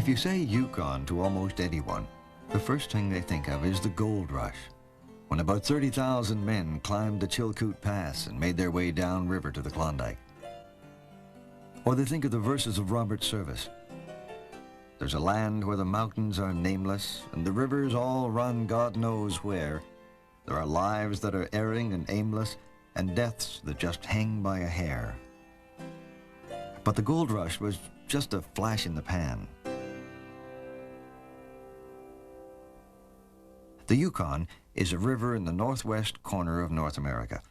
If you say Yukon to almost anyone, the first thing they think of is the gold rush, when about 30,000 men climbed the Chilkoot Pass and made their way downriver to the Klondike. Or they think of the verses of Robert Service. There's a land where the mountains are nameless and the rivers all run God knows where. There are lives that are erring and aimless and deaths that just hang by a hair. But the gold rush was just a flash in the pan. The Yukon is a river in the northwest corner of North America.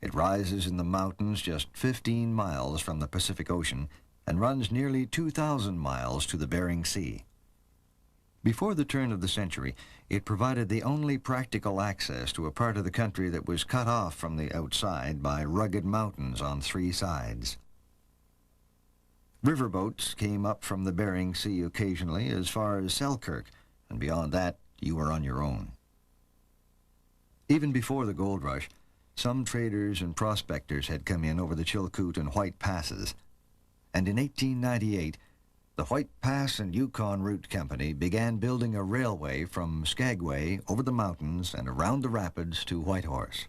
It rises in the mountains just 15 miles from the Pacific Ocean and runs nearly 2,000 miles to the Bering Sea. Before the turn of the century, it provided the only practical access to a part of the country that was cut off from the outside by rugged mountains on three sides. Riverboats came up from the Bering Sea occasionally as far as Selkirk, and beyond that, you were on your own. Even before the gold rush, some traders and prospectors had come in over the Chilkoot and White Passes, and in 1898, the White Pass and Yukon Route Company began building a railway from Skagway over the mountains and around the rapids to Whitehorse.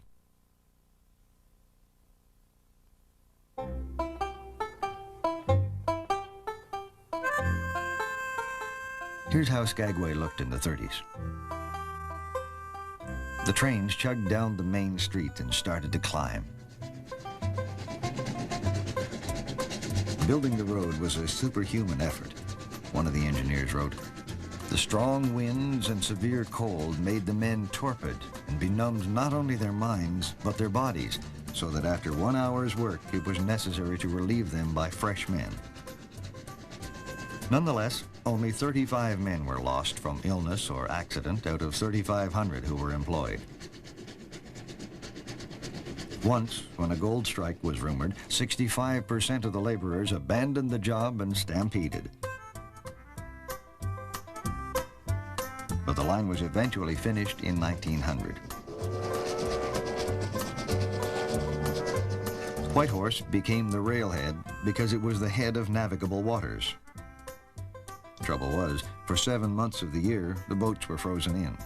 Here's how Skagway looked in the 30s. The trains chugged down the main street and started to climb. Building the road was a superhuman effort, one of the engineers wrote. The strong winds and severe cold made the men torpid and benumbed not only their minds, but their bodies, so that after 1 hour's work, it was necessary to relieve them by fresh men. Nonetheless, only 35 men were lost from illness or accident out of 3,500 who were employed. Once, when a gold strike was rumored, 65% of the laborers abandoned the job and stampeded. But the line was eventually finished in 1900. Whitehorse became the railhead because it was the head of navigable waters. Trouble was, for 7 months of the year, the boats were frozen in.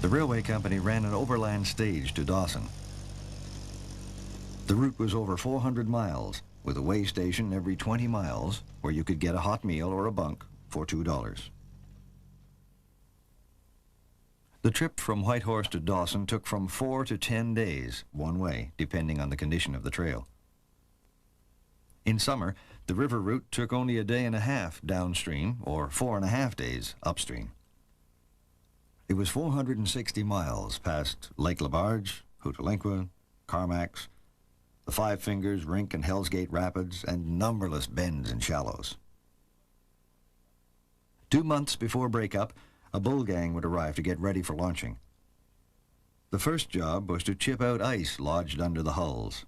The railway company ran an overland stage to Dawson. The route was over 400 miles, with a way station every 20 miles where you could get a hot meal or a bunk for $2. The trip from Whitehorse to Dawson took from 4 to 10 days, one way, depending on the condition of the trail. In summer, the river route took only a day and a half downstream or 4.5 days upstream. It was 460 miles past Lake Labarge, Hootalinqua, Carmacks, the Five Fingers, Rink and Hell's Gate Rapids, and numberless bends and shallows. 2 months before breakup, a bull gang would arrive to get ready for launching. The first job was to chip out ice lodged under the hulls.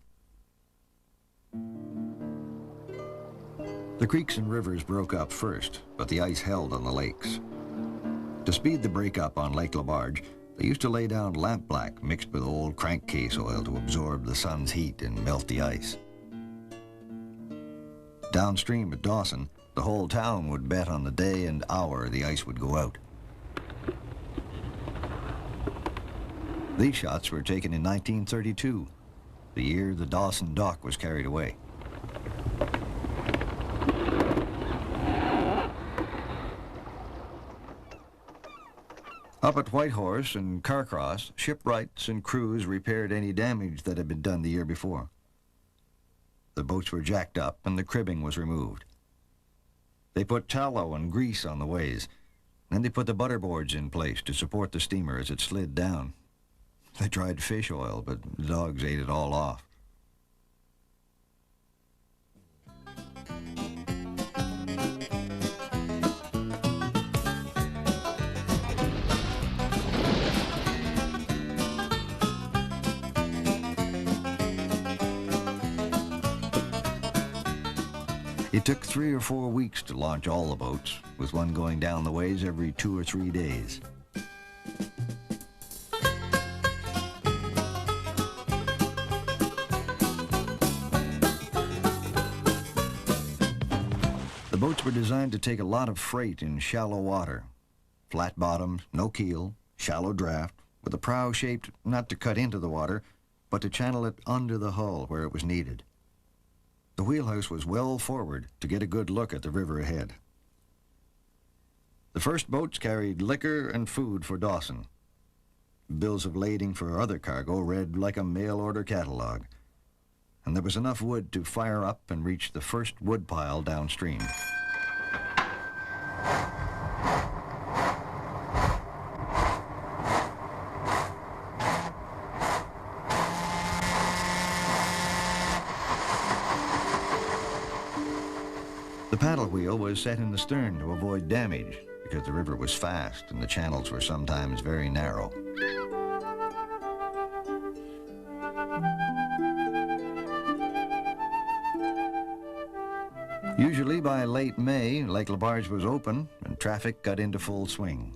The creeks and rivers broke up first, but the ice held on the lakes. To speed the breakup on Lake Labarge, they used to lay down lampblack mixed with old crankcase oil to absorb the sun's heat and melt the ice. Downstream at Dawson, the whole town would bet on the day and hour the ice would go out. These shots were taken in 1932, the year the Dawson dock was carried away. Up at Whitehorse and Carcross, shipwrights and crews repaired any damage that had been done the year before. The boats were jacked up and the cribbing was removed. They put tallow and grease on the ways, and they put the butterboards in place to support the steamer as it slid down. They tried fish oil, but the dogs ate it all off. It took 3 or 4 weeks to launch all the boats, with one going down the ways every 2 or 3 days. boats were designed to take a lot of freight in shallow water. Flat bottoms, no keel, shallow draft, with a prow shaped not to cut into the water, but to channel it under the hull where it was needed. The wheelhouse was well forward to get a good look at the river ahead. The first boats carried liquor and food for Dawson. Bills of lading for other cargo read like a mail-order catalog. And there was enough wood to fire up and reach the first wood pile downstream. The paddle wheel was set in the stern to avoid damage, because the river was fast and the channels were sometimes very narrow. Usually by late May, Lake Labarge was open and traffic got into full swing.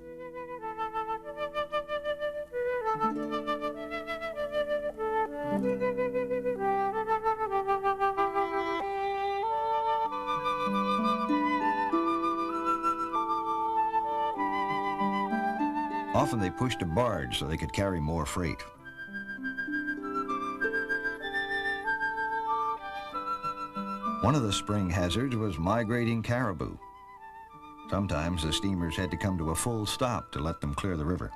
Often they pushed a barge so they could carry more freight. One of the spring hazards was migrating caribou. Sometimes the steamers had to come to a full stop to let them clear the river.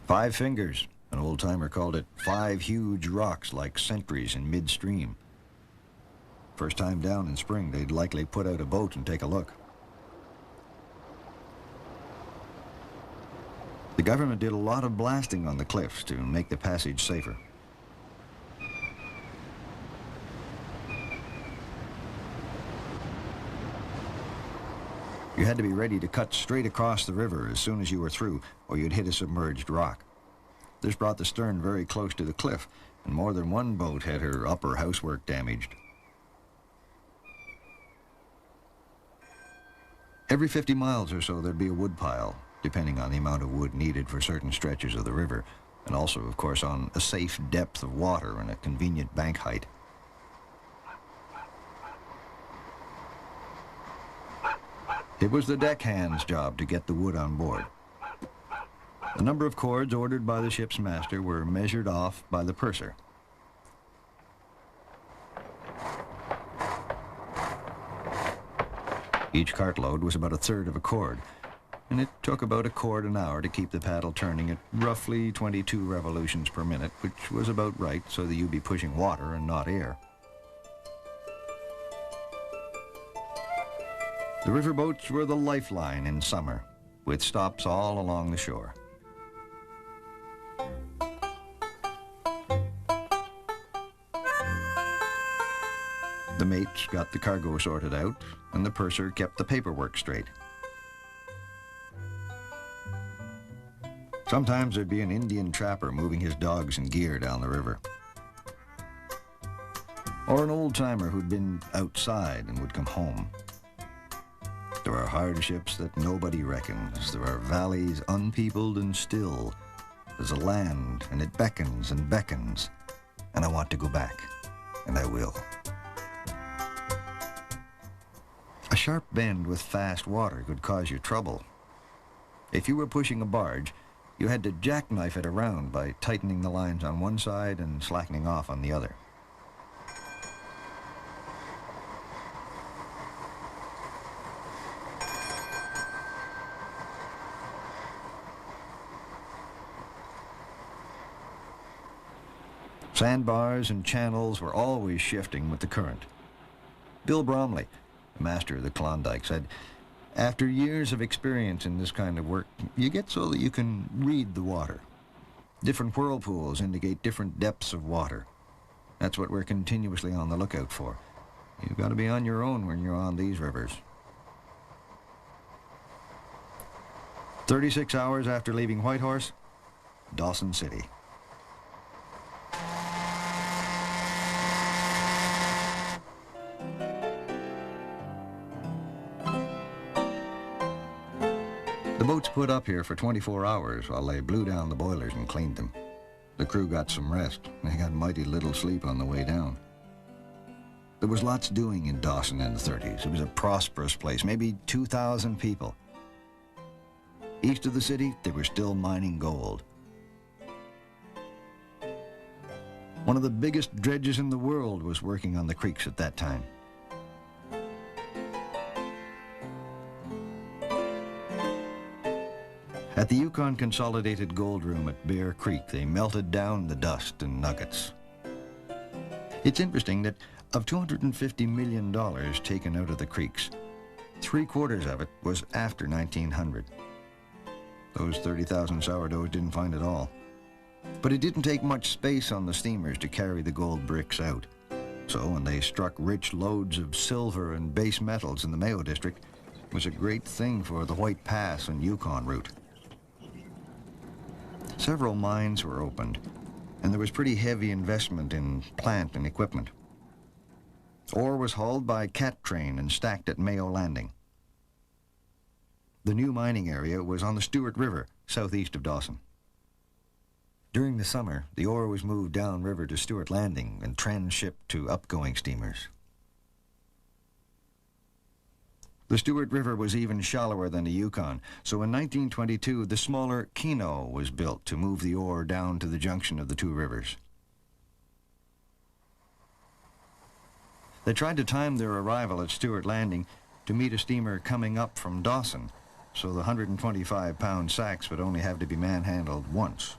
Five Fingers, an old-timer called it 5 huge rocks like sentries in midstream. First time down in spring, they'd likely put out a boat and take a look. The government did a lot of blasting on the cliffs to make the passage safer. You had to be ready to cut straight across the river as soon as you were through, or you'd hit a submerged rock. This brought the stern very close to the cliff, and more than one boat had her upper housework damaged. Every 50 miles or so there'd be a wood pile, depending on the amount of wood needed for certain stretches of the river, and also, of course, on a safe depth of water and a convenient bank height. It was the deckhand's job to get the wood on board. The number of cords ordered by the ship's master were measured off by the purser. Each cartload was about 1/3 of a cord, and it took about a cord an hour to keep the paddle turning at roughly 22 revolutions per minute, which was about right so that you'd be pushing water and not air. The riverboats were the lifeline in summer, with stops all along the shore. The mates got the cargo sorted out, and the purser kept the paperwork straight. Sometimes there'd be an Indian trapper moving his dogs and gear down the river. Or an old-timer who'd been outside and would come home. There are hardships that nobody reckons. There are valleys unpeopled and still. There's a land, and it beckons and beckons. And I want to go back, and I will. A sharp bend with fast water could cause you trouble. If you were pushing a barge, you had to jackknife it around by tightening the lines on one side and slackening off on the other. Sandbars and channels were always shifting with the current. Bill Bromley, the master of the Klondike, said, "After years of experience in this kind of work, you get so that you can read the water. Different whirlpools indicate different depths of water. That's what we're continuously on the lookout for. You've got to be on your own when you're on these rivers." 36 hours after leaving Whitehorse, Dawson City. The boats put up here for 24 hours while they blew down the boilers and cleaned them. The crew got some rest. They got mighty little sleep on the way down. There was lots doing in Dawson in the 30s. It was a prosperous place, maybe 2,000 people. East of the city, they were still mining gold. One of the biggest dredges in the world was working on the creeks at that time. At the Yukon Consolidated Gold Room at Bear Creek, they melted down the dust and nuggets. It's interesting that of $250 million taken out of the creeks, 3/4 of it was after 1900. Those 30,000 sourdoughs didn't find it all. But it didn't take much space on the steamers to carry the gold bricks out. So when they struck rich loads of silver and base metals in the Mayo district, it was a great thing for the White Pass and Yukon route. Several mines were opened, and there was pretty heavy investment in plant and equipment. Ore was hauled by cat train and stacked at Mayo Landing. The new mining area was on the Stewart River, southeast of Dawson. During the summer, the ore was moved downriver to Stewart Landing and transshipped to upgoing steamers. The Stewart River was even shallower than the Yukon, so in 1922 the smaller Keno was built to move the ore down to the junction of the two rivers. They tried to time their arrival at Stewart Landing to meet a steamer coming up from Dawson, so the 125-pound sacks would only have to be manhandled once.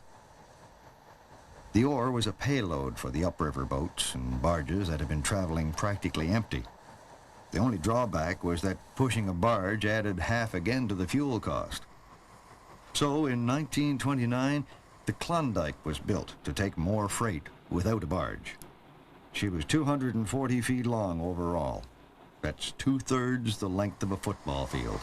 The ore was a payload for the upriver boats and barges that had been traveling practically empty. The only drawback was that pushing a barge added half again to the fuel cost. So in 1929, the Klondike was built to take more freight without a barge. She was 240 feet long overall. That's 2/3 the length of a football field.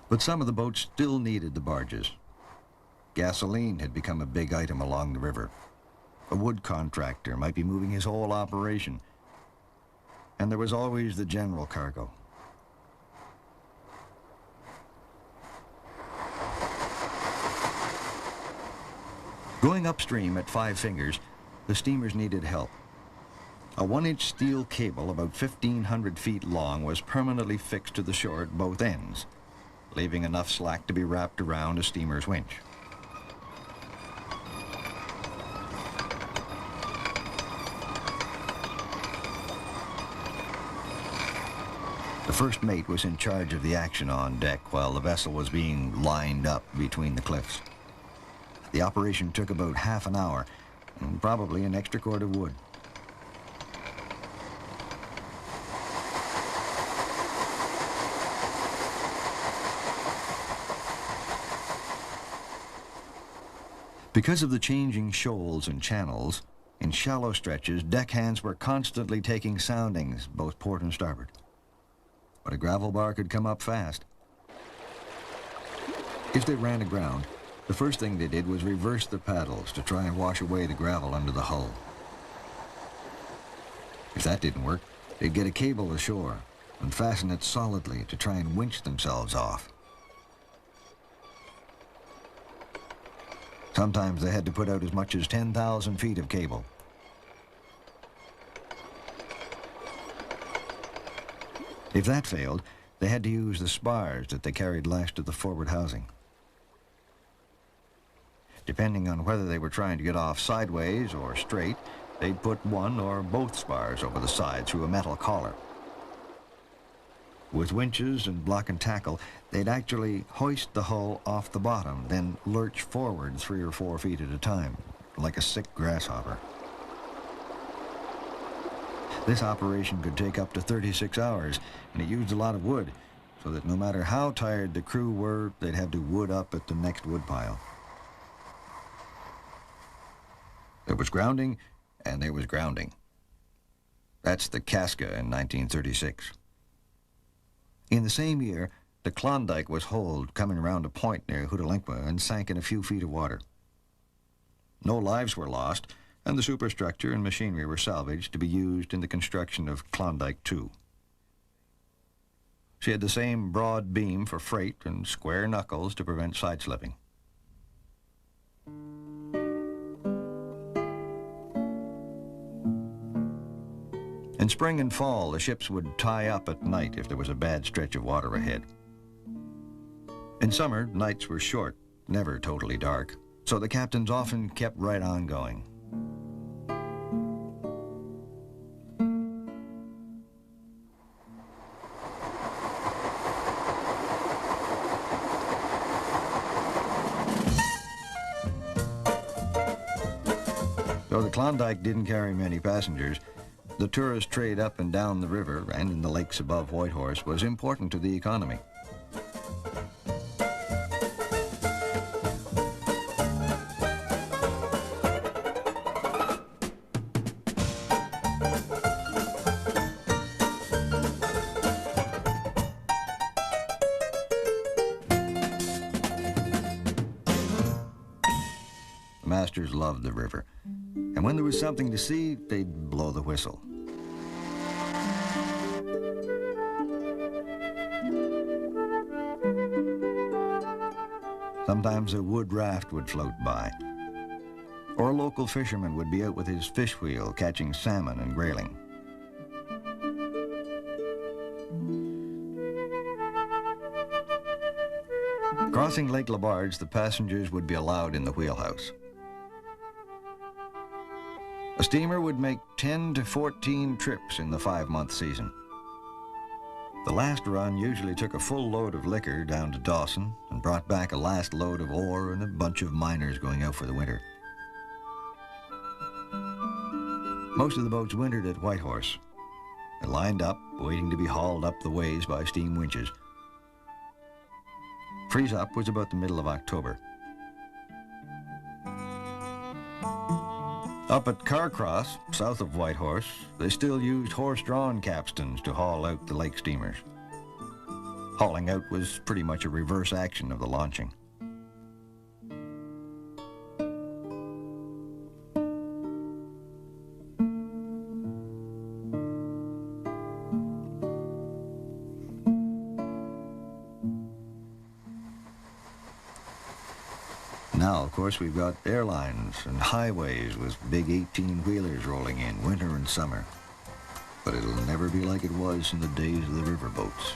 But some of the boats still needed the barges. Gasoline had become a big item along the river. A wood contractor might be moving his whole operation. And there was always the general cargo. Going upstream at Five Fingers, the steamers needed help. A 1-inch steel cable about 1,500 feet long was permanently fixed to the shore at both ends, leaving enough slack to be wrapped around a steamer's winch. The first mate was in charge of the action on deck while the vessel was being lined up between the cliffs. The operation took about half an hour, and probably an extra cord of wood. Because of the changing shoals and channels, in shallow stretches, deckhands were constantly taking soundings, both port and starboard. But a gravel bar could come up fast. If they ran aground, the first thing they did was reverse the paddles to try and wash away the gravel under the hull. If that didn't work, they'd get a cable ashore and fasten it solidly to try and winch themselves off. Sometimes they had to put out as much as 10,000 feet of cable. If that failed, they had to use the spars that they carried lashed to the forward housing. Depending on whether they were trying to get off sideways or straight, they'd put one or both spars over the side through a metal collar. With winches and block and tackle, they'd actually hoist the hull off the bottom, then lurch forward 3 or 4 feet at a time, like a sick grasshopper. This operation could take up to 36 hours, and it used a lot of wood, so that no matter how tired the crew were, they'd have to wood up at the next wood pile. There was grounding, and there was grounding. That's the Casca in 1936. In the same year, the Klondike was holed coming around a point near Hootalinqua and sank in a few feet of water. No lives were lost, and the superstructure and machinery were salvaged to be used in the construction of Klondike II. She had the same broad beam for freight and square knuckles to prevent side-slipping. In spring and fall, the ships would tie up at night if there was a bad stretch of water ahead. In summer, nights were short, never totally dark, so the captains often kept right on going. Though the Klondike didn't carry many passengers, the tourist trade up and down the river and in the lakes above Whitehorse was important to the economy. The masters loved the river, and when there was something to see, they'd blow the whistle. Sometimes a wood raft would float by, or a local fisherman would be out with his fish wheel catching salmon and grayling. Crossing Lake Labarge, the passengers would be allowed in the wheelhouse. A steamer would make 10 to 14 trips in the 5-month season. The last run usually took a full load of liquor down to Dawson and brought back a last load of ore and a bunch of miners going out for the winter. Most of the boats wintered at Whitehorse. They lined up, waiting to be hauled up the ways by steam winches. Freeze-up was about the middle of October. Up at Carcross, south of Whitehorse, they still used horse-drawn capstans to haul out the lake steamers. Hauling out was pretty much a reverse action of the launching. Now, of course, we've got airlines and highways with big 18-wheelers rolling in winter and summer. But it'll never be like it was in the days of the riverboats.